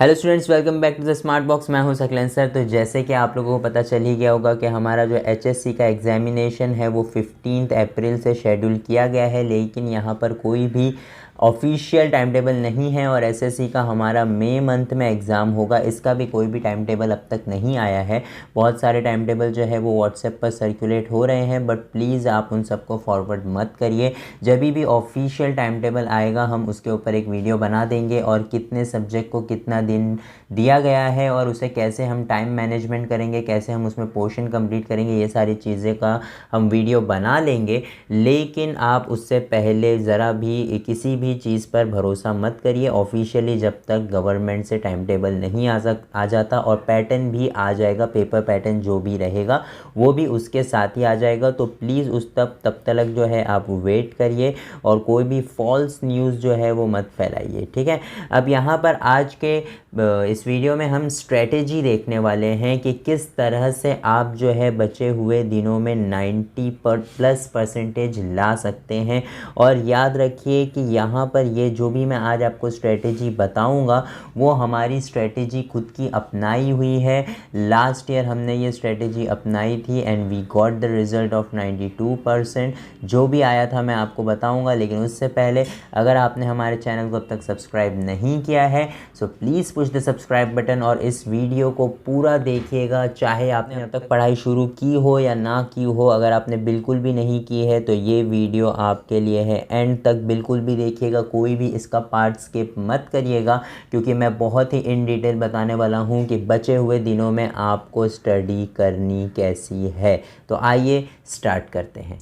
Hello students, welcome back to the smart box. मैं हूं सकलन सर। तो जैसे कि आप लोगों को पता चल ही गया होगा कि हमारा जो एचएससी का एग्ज़ामिनेशन है वो 15 अप्रैल से शेड्यूल किया गया है, लेकिन यहाँ पर कोई भी ऑफिशियल टाइम टेबल नहीं है और एसएससी का हमारा मई मंथ में एग्ज़ाम होगा, इसका भी कोई भी टाइम टेबल अब तक नहीं आया है। बहुत सारे टाइम टेबल जो है वो व्हाट्सएप पर सर्कुलेट हो रहे हैं, बट प्लीज़ आप उन सबको फॉरवर्ड मत करिए। जब भी ऑफिशियल टाइम टेबल आएगा हम उसके ऊपर एक वीडियो बना देंगे और कितने सब्जेक्ट को कितना दिन दिया गया है और उसे कैसे हम टाइम मैनेजमेंट करेंगे, कैसे हम उसमें पोर्शन कंप्लीट करेंगे, ये सारी चीज़ें का हम वीडियो बना लेंगे। लेकिन आप उससे पहले ज़रा भी किसी भी चीज़ पर भरोसा मत करिए ऑफिशियली, जब तक गवर्नमेंट से टाइम टेबल नहीं आ जाता। और पैटर्न भी आ जाएगा, पेपर पैटर्न जो भी रहेगा वो भी उसके साथ ही आ जाएगा। तो प्लीज़ उस तब तक जो है आप वेट करिए और कोई भी फॉल्स न्यूज़ जो है वो मत फैलाइए, ठीक है। अब यहाँ पर आज के इस वीडियो में हम स्ट्रेटेजी देखने वाले हैं कि किस तरह से आप जो है बचे हुए दिनों में 90+ % ला सकते हैं। और याद रखिए कि यहाँ पर ये जो भी मैं आज आपको स्ट्रेटेजी बताऊँगा वो हमारी स्ट्रेटेजी खुद की अपनाई हुई है। लास्ट ईयर हमने ये स्ट्रेटेजी अपनाई थी and we got the result of 92%। जो भी आया था मैं आपको बताऊंगा, लेकिन उससे पहले अगर आपने हमारे चैनल को अब तक सब्सक्राइब नहीं किया है so please push the subscribe button और इस वीडियो को पूरा देखिएगा। चाहे आपने अब तक पढ़ाई शुरू की हो या ना की हो, अगर आपने बिल्कुल भी नहीं की है तो ये वीडियो आपके लिए है। एंड तक बिल्कुल भी देखिएगा, कोई भी इसका पार्ट स्किप मत करिएगा, क्योंकि मैं बहुत ही इन डिटेल बताने वाला हूँ कि बचे हुए दिनों में आपको स्टडी करनी कैसी है। तो आइए स्टार्ट करते हैं।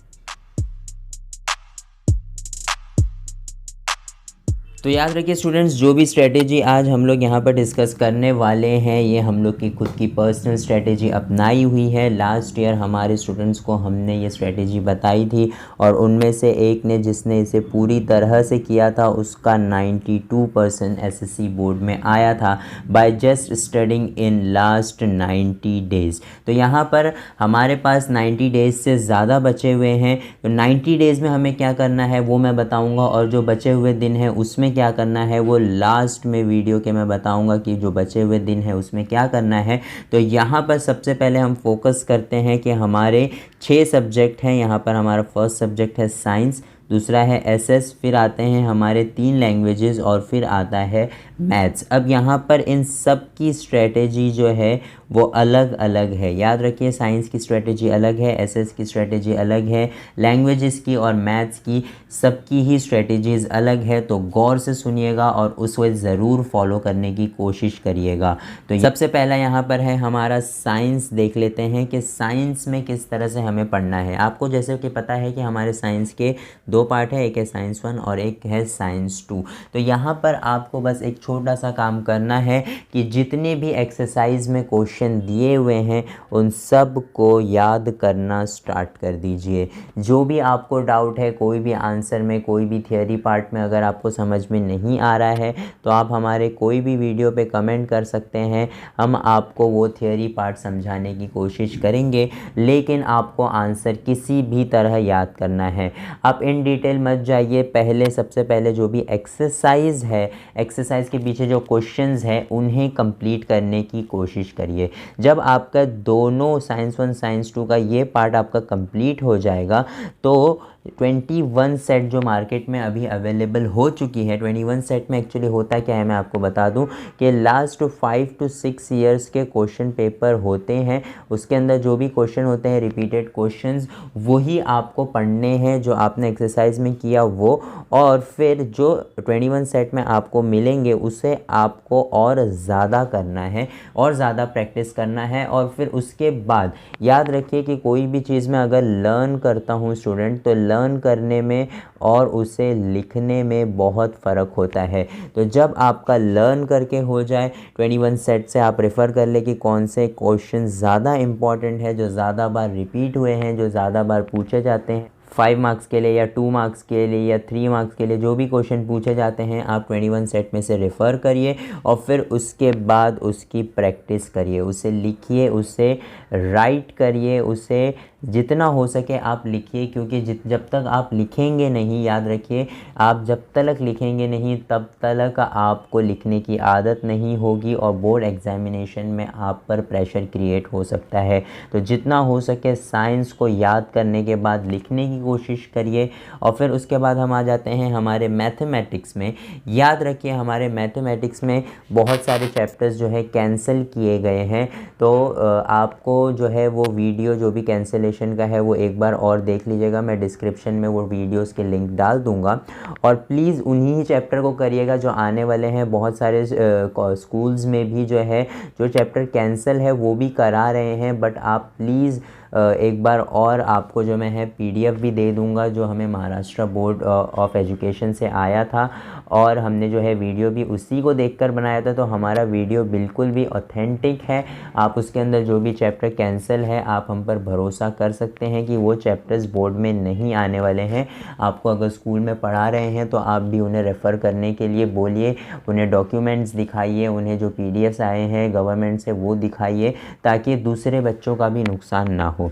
तो याद रखिए स्टूडेंट्स, जो भी स्ट्रेटेजी आज हम लोग यहाँ पर डिस्कस करने वाले हैं ये हम लोग की खुद की पर्सनल स्ट्रेटेजी अपनाई हुई है। लास्ट ईयर हमारे स्टूडेंट्स को हमने ये स्ट्रेटेजी बताई थी और उनमें से एक ने जिसने इसे पूरी तरह से किया था उसका 92% एसएससी बोर्ड में आया था by just studying in last 90 days. तो यहाँ पर हमारे पास 90 डेज़ से ज़्यादा बचे हुए हैं। तो 90 डेज़ में हमें क्या करना है वो मैं बताऊँगा, और जो बचे हुए दिन हैं उसमें क्या करना है वो लास्ट में वीडियो के मैं बताऊंगा कि जो बचे हुए दिन है उसमें क्या करना है। तो यहाँ पर सबसे पहले हम फोकस करते हैं कि हमारे 6 सब्जेक्ट हैं। यहाँ पर हमारा फर्स्ट सब्जेक्ट है साइंस, दूसरा है एसएस, फिर आते हैं हमारे 3 लैंग्वेजेस और फिर आता है मैथ्स। अब यहाँ पर इन सब की स्ट्रेटेजी जो है वो अलग अलग है। याद रखिए, साइंस की स्ट्रेटेजी अलग है, एसएस की स्ट्रेटेजी अलग है, लैंग्वेजेस की और मैथ्स की सबकी ही स्ट्रेटेजीज़ अलग है। तो गौर से सुनिएगा और उसको ज़रूर फॉलो करने की कोशिश करिएगा। तो सबसे पहला यहाँ पर है हमारा साइंस। देख लेते हैं कि साइंस में किस तरह से हमें पढ़ना है। आपको जैसे कि पता है कि हमारे साइंस के 2 पार्ट है, एक है साइंस 1 और एक है साइंस 2। तो यहाँ पर आपको बस एक छोटा सा काम करना है कि जितने भी एक्सरसाइज में क्वेश्चन दिए हुए हैं उन सब को याद करना स्टार्ट कर दीजिए। जो भी आपको डाउट है, कोई भी आंसर में, कोई भी थियरी पार्ट में अगर आपको समझ में नहीं आ रहा है तो आप हमारे कोई भी वीडियो पे कमेंट कर सकते हैं, हम आपको वो थियरी पार्ट समझाने की कोशिश करेंगे। लेकिन आपको आंसर किसी भी तरह याद करना है। आप इन डिटेल मत जाइए, पहले सबसे पहले जो भी एक्सरसाइज है, एक्सरसाइज के पीछे जो क्वेश्चंस है उन्हें कंप्लीट करने की कोशिश करिए। जब आपका दोनों साइंस 1 साइंस 2 का ये पार्ट आपका कंप्लीट हो जाएगा तो 21 सेट जो मार्केट में अभी अवेलेबल हो चुकी है, 21 सेट में एक्चुअली होता क्या है मैं आपको बता दूं कि लास्ट 5 to 6 ईयर्स के क्वेश्चन पेपर होते हैं। उसके अंदर जो भी क्वेश्चन होते हैं रिपीटेड क्वेश्चंस वही आपको पढ़ने हैं जो आपने एक्सरसाइज में किया वो, और फिर जो 21 सेट में आपको मिलेंगे उसे आपको और ज़्यादा करना है और ज़्यादा प्रैक्टिस करना है। और फिर उसके बाद याद रखिए कि कोई भी चीज़ में अगर लर्न करता हूँ स्टूडेंट तो लर्न करने में और उसे लिखने में बहुत फ़र्क होता है। तो जब आपका लर्न करके हो जाए 21 सेट से आप रेफ़र कर ले कि कौन से क्वेश्चन ज़्यादा इम्पॉर्टेंट है, जो ज़्यादा बार रिपीट हुए हैं, जो ज़्यादा बार पूछे जाते हैं, 5 मार्क्स के लिए या 2 मार्क्स के लिए या 3 मार्क्स के लिए जो भी क्वेश्चन पूछे जाते हैं आप 21 सेट में से रेफ़र करिए और फिर उसके बाद उसकी प्रैक्टिस करिए, उसे लिखिए, उसे राइट करिए, उसे जितना हो सके आप लिखिए, क्योंकि जब तक आप लिखेंगे नहीं, याद रखिए, आप जब तक लिखेंगे नहीं तब तक आपको लिखने की आदत नहीं होगी और बोर्ड एग्जामिनेशन में आप पर प्रेशर क्रिएट हो सकता है। तो जितना हो सके साइंस को याद करने के बाद लिखने की कोशिश करिए। और फिर उसके बाद हम आ जाते हैं हमारे मैथमेटिक्स में। याद रखिए हमारे मैथमेटिक्स में बहुत सारे चैप्टर्स जो है कैंसिल किए गए हैं, तो आपको जो है वो वीडियो जो भी कैंसिलेशन का है वो एक बार और देख लीजिएगा। मैं डिस्क्रिप्शन में वो वीडियोस के लिंक डाल दूंगा और प्लीज़ उन्हीं चैप्टर को करिएगा जो आने वाले हैं। बहुत सारे स्कूल्स में भी जो है जो चैप्टर कैंसिल है वो भी करा रहे हैं, बट आप प्लीज़ एक बार और आपको जो मैं है पीडीएफ भी दे दूंगा जो हमें महाराष्ट्र बोर्ड ऑफ एजुकेशन से आया था और हमने जो है वीडियो भी उसी को देखकर बनाया था। तो हमारा वीडियो बिल्कुल भी ऑथेंटिक है। आप उसके अंदर जो भी चैप्टर कैंसिल है आप हम पर भरोसा कर सकते हैं कि वो चैप्टर्स बोर्ड में नहीं आने वाले हैं। आपको अगर स्कूल में पढ़ा रहे हैं तो आप भी उन्हें रेफ़र करने के लिए बोलिए, उन्हें डॉक्यूमेंट्स दिखाइए, उन्हें जो पीडीएफ्स आए हैं गवर्नमेंट से वो दिखाइए ताकि दूसरे बच्चों का भी नुकसान ना हो।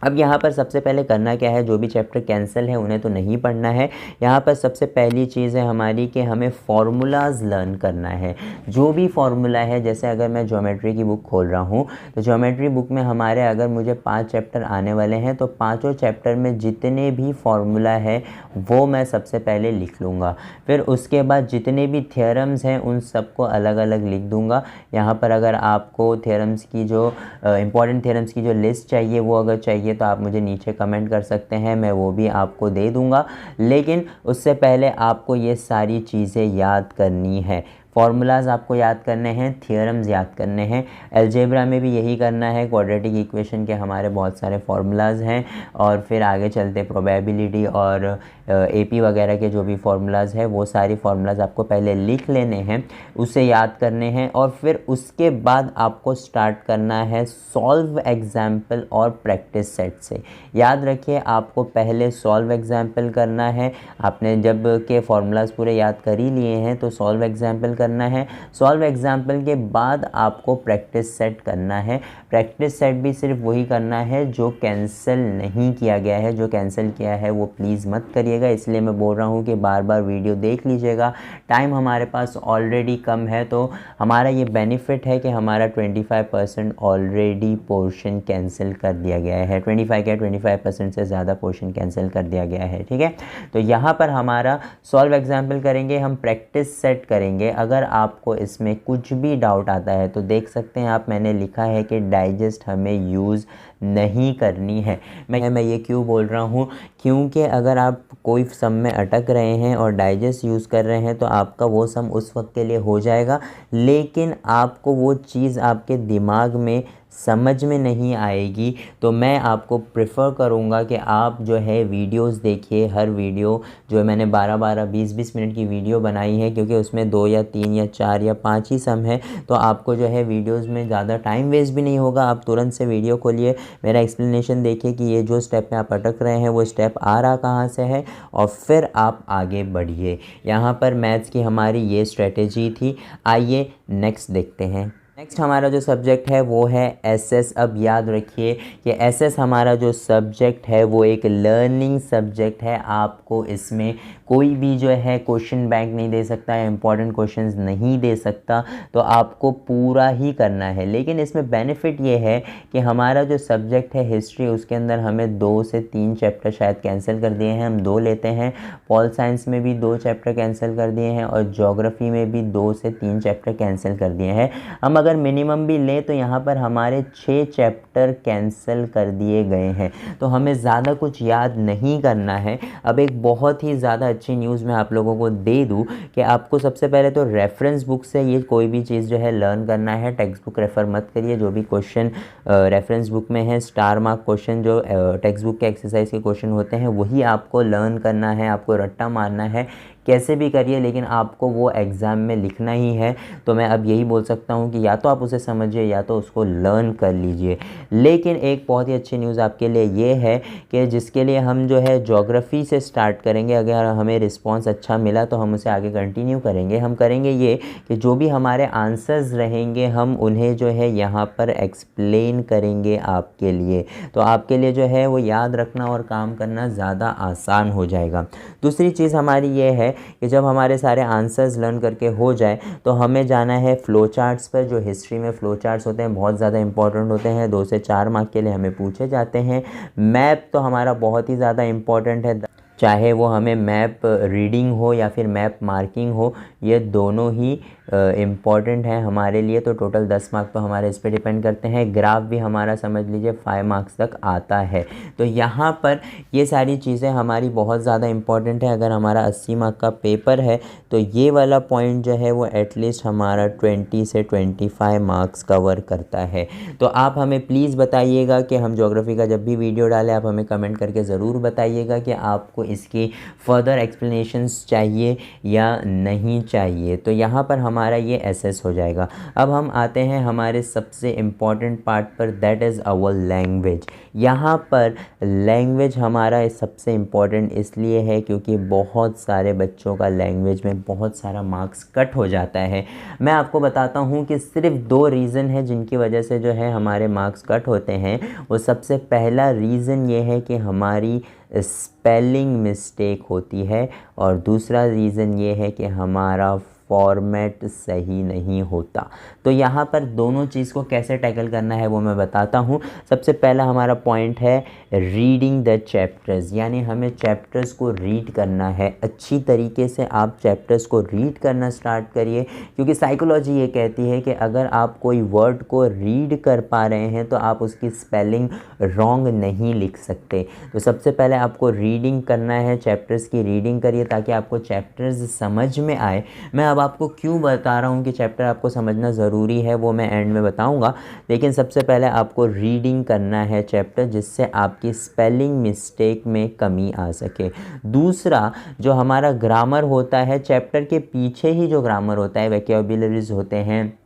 अब यहाँ पर सबसे पहले करना क्या है, जो भी चैप्टर कैंसिल है उन्हें तो नहीं पढ़ना है। यहाँ पर सबसे पहली चीज़ है हमारी कि हमें फार्मूलाज लर्न करना है। जो भी फार्मूला है, जैसे अगर मैं ज्योमेट्री की बुक खोल रहा हूँ तो ज्योमेट्री बुक में हमारे अगर मुझे 5 चैप्टर आने वाले हैं तो पाँचों चैप्टर में जितने भी फार्मूला है वो मैं सबसे पहले लिख लूँगा। फिर उसके बाद जितने भी थ्योरम्स हैं उन सबको अलग अलग लिख दूँगा। यहाँ पर अगर आपको थ्योरम्स की जो इम्पॉर्टेंट थ्योरम्स की जो लिस्ट चाहिए वो अगर चाहिए तो आप मुझे नीचे कमेंट कर सकते हैं, मैं वो भी आपको दे दूंगा। लेकिन उससे पहले आपको ये सारी चीज़ें याद करनी है। फार्मूलाज आपको याद करने हैं, थियरम्स याद करने हैं। अलजेब्रा में भी यही करना है। क्वाड्रेटिक इक्वेशन के हमारे बहुत सारे फार्मूलाज हैं और फिर आगे चलते प्रोबेबिलिटी और एपी वगैरह के जो भी फार्मूलाज है वो सारी फार्मूलाज आपको पहले लिख लेने हैं, उसे याद करने हैं और फिर उसके बाद आपको स्टार्ट करना है सॉल्व एग्जाम्पल और प्रैक्टिस सेट से। याद रखिए आपको पहले सॉल्व एग्जाम्पल करना है। आपने जब के फार्मूलाज पूरे याद कर ही लिए हैं तो सॉल्व एग्जाम्पल करना है। सॉल्व एग्जाम्पल के बाद आपको प्रैक्टिस सेट करना है। प्रैक्टिस सेट भी सिर्फ वही करना है जो कैंसिल नहीं किया गया है। जो कैंसिल किया है वो प्लीज़ मत करिएगा, इसलिए मैं बोल रहा हूँ कि बार बार वीडियो देख लीजिएगा। टाइम हमारे पास ऑलरेडी कम है तो हमारा ये बेनिफिट है कि हमारा 25% ऑलरेडी पोर्शन कैंसिल कर दिया गया है। 25% से ज़्यादा पोर्शन कैंसिल कर दिया गया है, ठीक है। तो यहाँ पर हमारा सॉल्व एग्जाम्पल करेंगे, हम प्रैक्टिस सेट करेंगे। अगर आपको इसमें कुछ भी डाउट आता है तो देख सकते हैं आप, मैंने लिखा है कि डाइजेस्ट हमें यूज़ नहीं करनी है। मैं ये क्यों बोल रहा हूँ, क्योंकि अगर आप कोई सम में अटक रहे हैं और डाइजेस्ट यूज़ कर रहे हैं तो आपका वो सम उस वक्त के लिए हो जाएगा, लेकिन आपको वो चीज़ आपके दिमाग में समझ में नहीं आएगी। तो मैं आपको प्रेफर करूँगा कि आप जो है वीडियोस देखिए। हर वीडियो जो है मैंने 12-12, 20-20 मिनट की वीडियो बनाई है, क्योंकि उसमें 2 या 3 या 4 या 5 ही सम है। तो आपको जो है वीडियोस में ज़्यादा टाइम वेस्ट भी नहीं होगा। आप तुरंत से वीडियो खोलिए, मेरा एक्सप्लेनेशन देखिए कि ये जो स्टेप में आप अटक रहे हैं वो स्टेप आ रहा कहाँ से है और फिर आप आगे बढ़िए। यहाँ पर मैथ्स की हमारी ये स्ट्रेटेजी थी। आइए नेक्स्ट देखते हैं। नेक्स्ट हमारा जो सब्जेक्ट है वो है एसएस। अब याद रखिए कि एसएस हमारा जो सब्जेक्ट है वो एक लर्निंग सब्जेक्ट है। आपको इसमें कोई भी जो है क्वेश्चन बैंक नहीं दे सकता या इंपॉर्टेंट क्वेश्चंस नहीं दे सकता, तो आपको पूरा ही करना है। लेकिन इसमें बेनिफिट ये है कि हमारा जो सब्जेक्ट है हिस्ट्री, उसके अंदर हमें 2 से 3 चैप्टर शायद कैंसिल कर दिए हैं, हम 2 लेते हैं। पॉल साइंस में भी 2 चैप्टर कैंसिल कर दिए हैं और ज्योग्राफी में भी 2 से 3 चैप्टर कैंसिल कर दिए हैं। हम अगर मिनिमम भी लें तो यहाँ पर हमारे 6 चैप्टर कैंसिल कर दिए गए हैं। तो हमें ज़्यादा कुछ याद नहीं करना है। अब एक बहुत ही ज़्यादा अच्छी न्यूज़ मैं आप लोगों को दे दूँ कि आपको सबसे पहले तो रेफरेंस बुक से ये कोई भी चीज़ जो है लर्न करना है। टेक्स्ट बुक रेफ़र मत करिए। जो भी क्वेश्चन रेफरेंस बुक में है, स्टार मार्क क्वेश्चन जो टेक्स्ट बुक के एक्सरसाइज के क्वेश्चन होते हैं वही आपको लर्न करना है, आपको रट्टा मारना है। कैसे भी करिए, लेकिन आपको वो एग्ज़ाम में लिखना ही है। तो मैं अब यही बोल सकता हूँ कि या तो आप उसे समझिए या तो उसको लर्न कर लीजिए। लेकिन एक बहुत ही अच्छी न्यूज़ आपके लिए ये है कि जिसके लिए हम जो है ज्योग्राफ़ी से स्टार्ट करेंगे, अगर हमें रिस्पॉन्स अच्छा मिला तो हम उसे आगे कंटिन्यू करेंगे। हम करेंगे ये कि जो भी हमारे आंसर्स रहेंगे हम उन्हें जो है यहाँ पर एक्सप्लेन करेंगे आपके लिए। तो आपके लिए जो है वो याद रखना और काम करना ज़्यादा आसान हो जाएगा। दूसरी चीज़ हमारी ये है कि जब हमारे सारे आंसर्स लर्न करके हो जाए तो हमें जाना है फ़्लो चार्ट्स पर। जो हिस्ट्री में फ़्लो चार्ट्स होते हैं बहुत ज़्यादा इंपॉर्टेंट होते हैं, 2 से 4 मार्क के लिए हमें पूछे जाते हैं। मैप तो हमारा बहुत ही ज़्यादा इम्पॉर्टेंट है, चाहे वो हमें मैप रीडिंग हो या फिर मैप मार्किंग हो, ये दोनों ही इम्पॉर्टेंट है हमारे लिए। तो टोटल 10 मार्क तो हमारे इस पे डिपेंड करते हैं। ग्राफ भी हमारा समझ लीजिए 5 मार्क्स तक आता है। तो यहाँ पर ये सारी चीज़ें हमारी बहुत ज़्यादा इम्पॉर्टेंट है। अगर हमारा 80 मार्क का पेपर है तो ये वाला पॉइंट जो है वो एटलीस्ट हमारा 20 से 25 मार्क्स कवर करता है। तो आप हमें प्लीज़ बताइएगा कि हम ज्योग्राफी का जब भी वीडियो डालें आप हमें कमेंट करके ज़रूर बताइएगा कि आपको इसकी फ़र्दर एक्सप्लेनेशंस चाहिए या नहीं चाहिए। तो यहाँ पर हमारा ये एसेस हो जाएगा। अब हम आते हैं हमारे सबसे इम्पॉर्टेंट पार्ट पर, दैट इज़ आवर लैंग्वेज। यहाँ पर लैंग्वेज हमारा सबसे इम्पॉर्टेंट इसलिए है क्योंकि बहुत सारे बच्चों का लैंग्वेज में बहुत सारा मार्क्स कट हो जाता है। मैं आपको बताता हूँ कि सिर्फ 2 रीज़न है जिनकी वजह से जो है हमारे मार्क्स कट होते हैं। वो सबसे पहला रीज़न ये है कि हमारी स्पेलिंग मिस्टेक होती है और दूसरा रीज़न ये है कि हमारा फॉर्मेट सही नहीं होता। तो यहाँ पर दोनों चीज़ को कैसे टैकल करना है वो मैं बताता हूँ। सबसे पहला हमारा पॉइंट है रीडिंग द चैप्टर्स, यानी हमें चैप्टर्स को रीड करना है अच्छी तरीके से। आप चैप्टर्स को रीड करना स्टार्ट करिए, क्योंकि साइकोलॉजी ये कहती है कि अगर आप कोई वर्ड को रीड कर पा रहे हैं तो आप उसकी स्पेलिंग रॉन्ग नहीं लिख सकते। तो सबसे पहले आपको रीडिंग करना है, चैप्टर्स की रीडिंग करिए ताकि आपको चैप्टर्स समझ में आए। मैं अब आपको क्यों बता रहा हूँ कि चैप्टर आपको समझना ज़रूरी है वो मैं एंड में बताऊँगा, लेकिन सबसे पहले आपको रीडिंग करना है चैप्टर, जिससे आपकी स्पेलिंग मिस्टेक में कमी आ सके। दूसरा जो हमारा ग्रामर होता है, चैप्टर के पीछे ही जो ग्रामर होता है, वोकैबुलरीज होते हैं,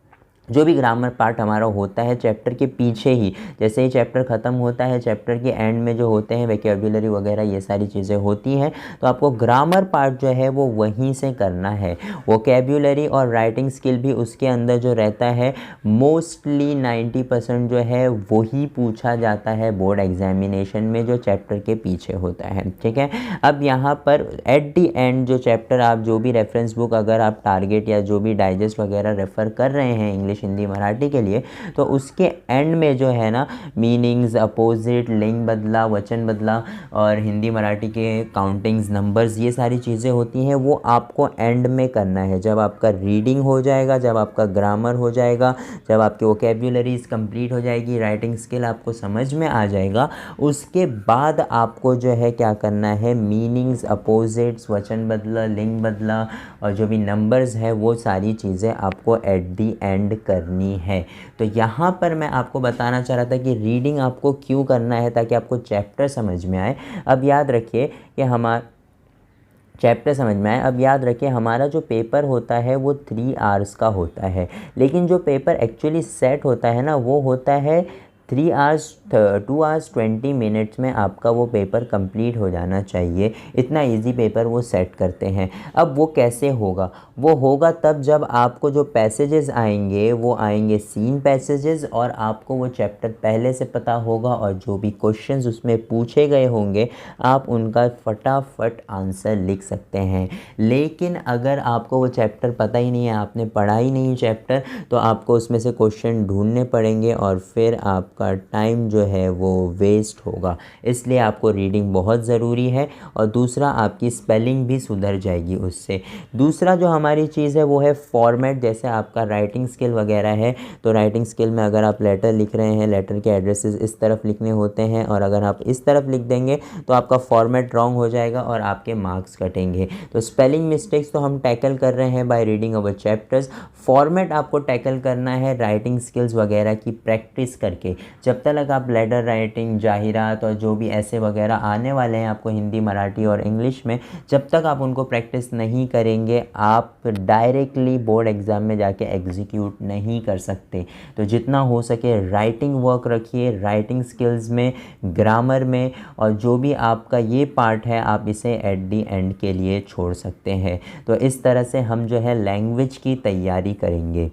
जो भी ग्रामर पार्ट हमारा होता है चैप्टर के पीछे ही, जैसे ही चैप्टर ख़त्म होता है चैप्टर के एंड में जो होते हैं वोकैबुलरी वगैरह ये सारी चीज़ें होती हैं, तो आपको ग्रामर पार्ट जो है वो वहीं से करना है। वोकैबुलरी और राइटिंग स्किल भी उसके अंदर जो रहता है मोस्टली 90% जो है वही पूछा जाता है बोर्ड एग्जामिनेशन में, जो चैप्टर के पीछे होता है। ठीक है, अब यहाँ पर एट दी एंड जो चैप्टर आप जो भी रेफरेंस बुक अगर आप टारगेट या जो भी डाइजेस्ट वगैरह रेफ़र कर रहे हैं इंग्लिश हिंदी मराठी के लिए, तो उसके एंड में जो है ना मीनिंग्स, अपोजिट, लिंग बदला, वचन बदला और हिंदी मराठी के काउंटिंग्स, नंबर्स, ये सारी चीज़ें होती हैं वो आपको एंड में करना है। जब आपका रीडिंग हो जाएगा, जब आपका ग्रामर हो जाएगा, जब आपकी वोकैबुलरीज कंप्लीट हो जाएगी, राइटिंग स्किल आपको समझ में आ जाएगा, उसके बाद आपको जो है क्या करना है, मीनिंग्स, अपोजिट्स, वचन बदला, लिंग बदला और जो भी नंबर्स है वो सारी चीज़ें आपको एट दी एंड करनी है। तो यहाँ पर मैं आपको बताना चाह रहा था कि रीडिंग आपको क्यों करना है, ताकि आपको चैप्टर समझ में आए। अब याद रखिए कि चैप्टर समझ में आए। अब याद रखिए हमारा जो पेपर होता है वो 3 आवर्स का होता है, लेकिन जो पेपर एक्चुअली सेट होता है ना वो होता है 2 आवर्स 20 मिनट्स में आपका वो पेपर कंप्लीट हो जाना चाहिए। इतना इजी पेपर वो सेट करते हैं। अब वो कैसे होगा? वो होगा तब जब आपको जो पैसेजेस आएंगे वो आएंगे सीन पैसेजेस, और आपको वो चैप्टर पहले से पता होगा और जो भी क्वेश्चंस उसमें पूछे गए होंगे आप उनका फटाफट आंसर लिख सकते हैं। लेकिन अगर आपको वो चैप्टर पता ही नहीं है, आपने पढ़ा ही नहीं चैप्टर, तो आपको उसमें से क्वेश्चन ढूंढने पड़ेंगे और फिर आपका टाइम जो है वो वेस्ट होगा। इसलिए आपको रीडिंग बहुत ज़रूरी है, और दूसरा आपकी स्पेलिंग भी सुधर जाएगी उससे। दूसरा जो हमारी चीज़ है वो है फॉर्मेट। जैसे आपका राइटिंग स्किल वगैरह है, तो राइटिंग स्किल में अगर आप लेटर लिख रहे हैं, लेटर के एड्रेसेस इस तरफ लिखने होते हैं, और अगर आप इस तरफ लिख देंगे तो आपका फॉर्मेट रॉन्ग हो जाएगा और आपके मार्क्स कटेंगे। तो स्पेलिंग मिस्टेक्स तो हम टैकल कर रहे हैं by reading our chapters. Format आपको टैकल करना है राइटिंग स्किल्स वगैरह की प्रैक्टिस करके। जब तक आप लेटर राइटिंग, जाहिरात और जो भी ऐसे वगैरह आने वाले हैं आपको हिंदी, मराठी और इंग्लिश में, जब तक आप उनको प्रैक्टिस नहीं करेंगे आप डायरेक्टली बोर्ड एग्ज़ाम में जाके एग्जीक्यूट नहीं कर सकते। तो जितना हो सके राइटिंग वर्क रखिए, राइटिंग स्किल्स में, ग्रामर में, और जो भी आपका ये पार्ट है आप इसे एट दी एंड के लिए छोड़ सकते हैं। तो इस तरह से हम जो है लैंग्वेज की तैयारी करेंगे।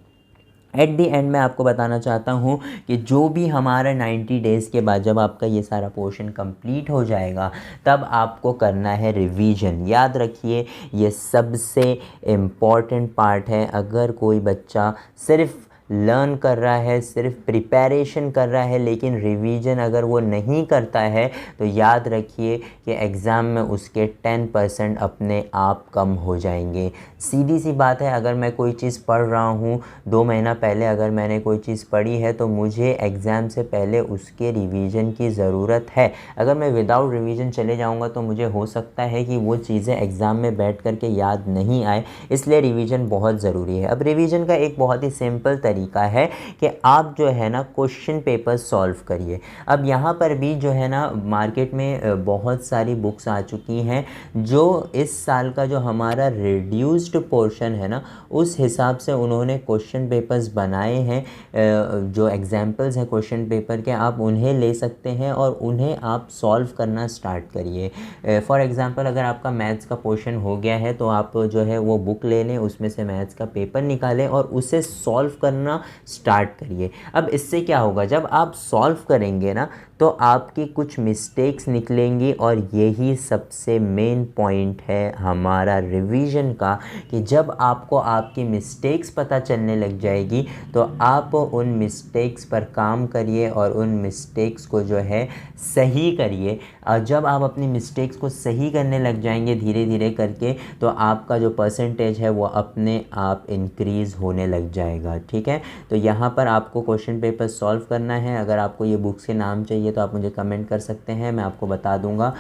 एट दी एंड मैं आपको बताना चाहता हूँ कि जो भी हमारा 90 डेज़ के बाद जब आपका ये सारा पोर्शन कंप्लीट हो जाएगा तब आपको करना है रिवीजन। याद रखिए ये सबसे इम्पॉर्टेंट पार्ट है। अगर कोई बच्चा सिर्फ लर्न कर रहा है, सिर्फ प्रिपरेशन कर रहा है, लेकिन रिवीजन अगर वो नहीं करता है तो याद रखिए कि एग्ज़ाम में उसके 10% अपने आप कम हो जाएंगे। सीधी सी बात है, अगर मैं कोई चीज़ पढ़ रहा हूँ 2 महीना पहले अगर मैंने कोई चीज़ पढ़ी है तो मुझे एग्ज़ाम से पहले उसके रिवीजन की ज़रूरत है। अगर मैं विदाउट रिवीजन चले जाऊँगा तो मुझे हो सकता है कि वो चीज़ें एग्ज़ाम में बैठ कर के याद नहीं आए, इसलिए रिवीजन बहुत ज़रूरी है। अब रिवीजन का एक बहुत ही सिंपल तरीका है कि आप जो है ना क्वेश्चन पेपर सॉल्व करिए। अब यहाँ पर भी जो है ना मार्केट में बहुत सारी बुक्स आ चुकी हैं जो इस साल का जो हमारा रिड्यूस्ड पोर्शन है ना उस हिसाब से उन्होंने क्वेश्चन पेपर्स बनाए हैं। जो एग्जाम्पल्स हैं क्वेश्चन पेपर के आप उन्हें ले सकते हैं और उन्हें आप सॉल्व करना स्टार्ट करिए। फॉर एग्ज़ाम्पल अगर आपका मैथ्स का पोर्शन हो गया है तो आप जो है वो बुक ले लें, उसमें से मैथ्स का पेपर निकालें और उसे सॉल्व करना स्टार्ट करिए। अब इससे क्या होगा, जब आप सॉल्व करेंगे ना तो आपकी कुछ मिस्टेक्स निकलेंगी और यही सबसे मेन पॉइंट है हमारा रिवीजन का कि जब आपको आपकी मिस्टेक्स पता चलने लग जाएगी तो आप उन मिस्टेक्स पर काम करिए और उन मिस्टेक्स को जो है सही करिए। और जब आप अपनी मिस्टेक्स को सही करने लग जाएंगे धीरे धीरे करके तो आपका जो परसेंटेज है वो अपने आप इंक्रीज़ होने लग जाएगा। ठीक है, तो यहाँ पर आपको क्वेश्चन पेपर सॉल्व करना है। अगर आपको ये बुक्स के नाम चाहिए तो आप मुझे कमेंट कर सकते हैं, मैं आपको बता दूंगा।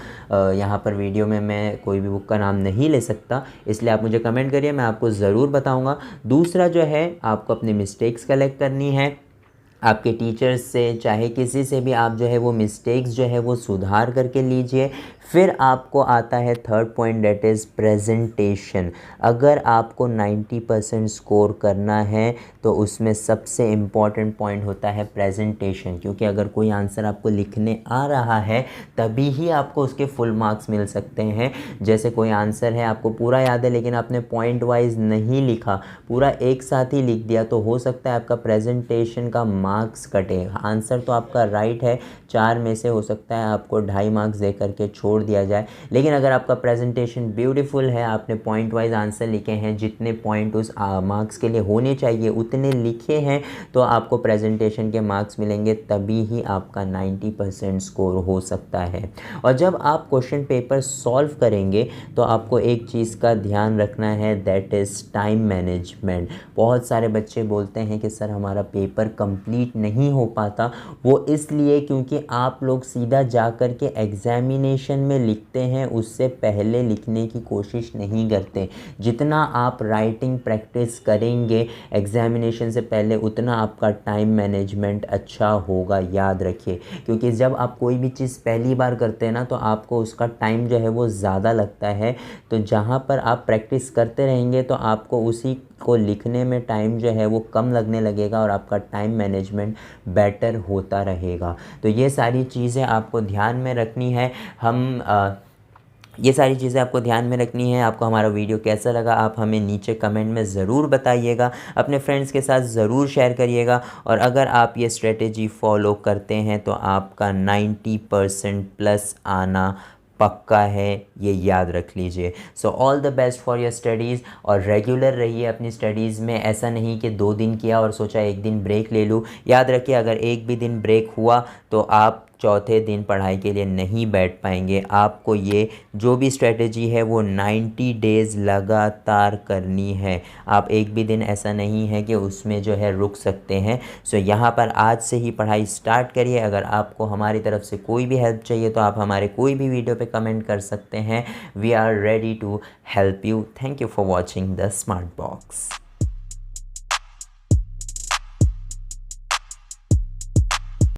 यहाँ पर वीडियो में मैं कोई भी बुक का नाम नहीं ले सकता, इसलिए आप मुझे कमेंट करिए, मैं आपको ज़रूर बताऊंगा। दूसरा जो है आपको अपनी मिस्टेक्स कलेक्ट करनी है आपके टीचर्स से, चाहे किसी से भी आप जो है वो मिस्टेक्स जो है वो सुधार करके लीजिए। फिर आपको आता है third point, that is presentation. अगर आपको 90% स्कोर करना है तो उसमें सबसे इम्पॉर्टेंट पॉइंट होता है प्रेजेंटेशन, क्योंकि अगर कोई आंसर आपको लिखने आ रहा है तभी ही आपको उसके फुल मार्क्स मिल सकते हैं। जैसे कोई आंसर है आपको पूरा याद है लेकिन आपने पॉइंट वाइज नहीं लिखा, पूरा एक साथ ही लिख दिया, तो हो सकता है आपका प्रेजेंटेशन का मार्क्स कटे। आंसर तो आपका राइट है, 4 में से हो सकता है आपको 2.5 मार्क्स दे करके छोड़ दिया जाए, लेकिन अगर आपका प्रेजेंटेशन ब्यूटीफुल है, आपने पॉइंट वाइज आंसर लिखे हैं, जितने पॉइंट उस मार्क्स के लिए होने चाहिए उतने लिखे हैं, तो आपको प्रेजेंटेशन के मार्क्स मिलेंगे, तभी ही आपका 90% स्कोर हो सकता है। और जब आप क्वेश्चन पेपर सॉल्व करेंगे तो आपको एक चीज़ का ध्यान रखना है, दैट इज़ टाइम मैनेजमेंट। बहुत सारे बच्चे बोलते हैं कि सर हमारा पेपर कंप्लीट नहीं हो पाता, वो इसलिए क्योंकि आप लोग सीधा जा कर के एग्जामिनेशन में लिखते हैं, उससे पहले लिखने की कोशिश नहीं करते। जितना आप राइटिंग प्रैक्टिस करेंगे एग्जामिनेशन से पहले उतना आपका टाइम मैनेजमेंट अच्छा होगा, याद रखिए। क्योंकि जब आप कोई भी चीज़ पहली बार करते हैं ना तो आपको उसका टाइम जो है वो ज़्यादा लगता है, तो जहाँ पर आप प्रैक्टिस करते रहेंगे तो आपको उसी को लिखने में टाइम जो है वो कम लगने लगेगा और आपका टाइम मैनेजमेंट बेटर होता रहेगा। तो ये सारी चीज़ें आपको ध्यान में रखनी है। ये सारी चीज़ें आपको ध्यान में रखनी है। आपको हमारा वीडियो कैसा लगा आप हमें नीचे कमेंट में ज़रूर बताइएगा, अपने फ्रेंड्स के साथ ज़रूर शेयर करिएगा। और अगर आप ये स्ट्रेटेजी फॉलो करते हैं तो आपका 90% प्लस आना पक्का है, ये याद रख लीजिए। So all the best for your studies और रेगुलर रहिए अपनी स्टडीज़ में। ऐसा नहीं कि 2 दिन किया और सोचा 1 दिन ब्रेक ले लूँ। याद रखिए अगर एक भी दिन ब्रेक हुआ तो आप चौथे दिन पढ़ाई के लिए नहीं बैठ पाएंगे। आपको ये जो भी स्ट्रेटेजी है वो 90 डेज़ लगातार करनी है। आप एक भी दिन ऐसा नहीं है कि उसमें जो है रुक सकते हैं। सो यहाँ पर आज से ही पढ़ाई स्टार्ट करिए। अगर आपको हमारी तरफ से कोई भी हेल्प चाहिए तो आप हमारे कोई भी वीडियो पे कमेंट कर सकते हैं। We are ready to help you. Thank you for watching the smart box.